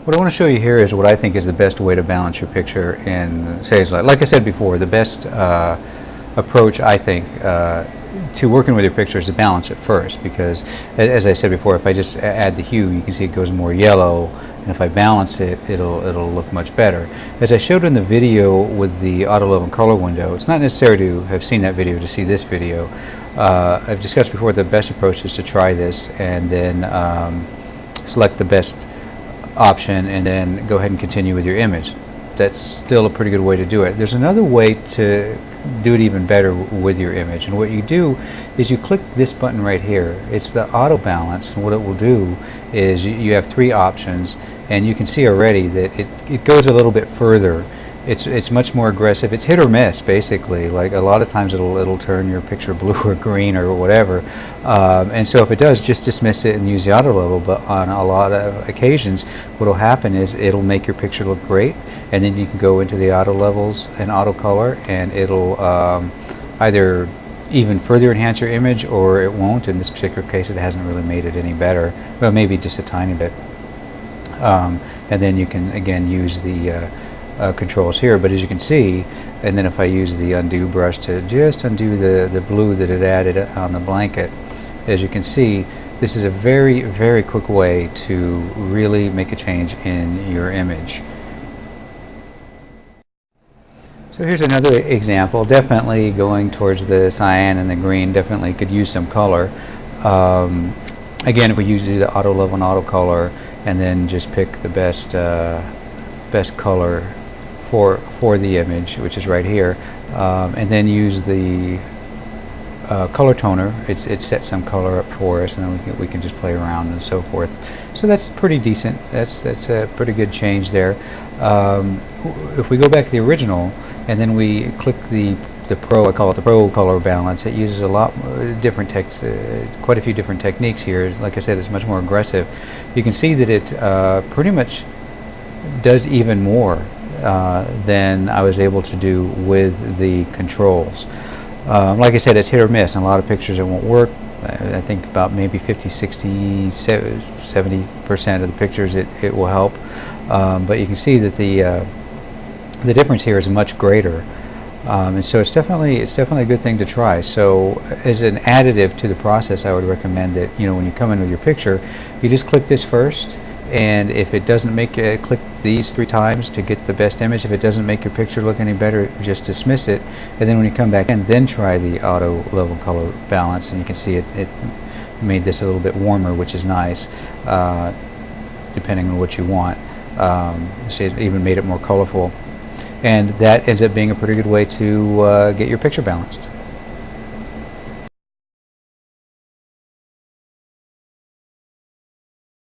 What I want to show you here is what I think is the best way to balance your picture in Sage Light. Like I said before, the best approach, I think, to working with your picture is to balance it first, because as I said before, if I just add the hue, you can see it goes more yellow, and if I balance it, it'll look much better. As I showed in the video with the auto level color window, it's not necessary to have seen that video to see this video. I've discussed before the best approach is to try this and then select the best option and then go ahead and continue with your image. That's still a pretty good way to do it. There's another way to do it even better with your image, and what you do is you click this button right here. It's the auto balance, and what it will do is you have three options, and you can see already that it goes a little bit further. It's much more aggressive. It's hit or miss, basically. Like a lot of times it'll turn your picture blue or green or whatever, and so if it does, just dismiss it and use the auto level. But on a lot of occasions, what will happen is it'll make your picture look great, and then you can go into the auto levels and auto color, and it'll either even further enhance your image, or it won't. In this particular case, it hasn't really made it any better. Well, maybe just a tiny bit. And then you can again use the controls here, but as you can see, and then if I use the undo brush to just undo the blue that it added on the blanket, as you can see, this is a very, very quick way to really make a change in your image. So here's another example. Definitely going towards the cyan and the green, definitely could use some color. Again, if we usually do the auto level and auto color, and then just pick the best color for the image, which is right here, and then use the color toner. It sets some color up for us, and then we can just play around and so forth. So that's pretty decent. That's a pretty good change there. If we go back to the original and then we click the Pro, I call it the Pro color balance. It uses a lot different quite a few different techniques here. Like I said, it's much more aggressive. You can see that it pretty much does even more than I was able to do with the controls. Like I said, it's hit or miss. In a lot of pictures it won't work. I think about maybe 50, 60, 70% of the pictures it will help. But you can see that the difference here is much greater. And so it's definitely a good thing to try. So as an additive to the process, I would recommend that, when you come in with your picture, you just click this first, and if it doesn't make it, click these 3 times to get the best image. If it doesn't make your picture look any better, just dismiss it, and then when you come back in, then try the auto level color balance, and you can see it made this a little bit warmer, which is nice, depending on what you want. So it even made it more colorful, and that ends up being a pretty good way to get your picture balanced.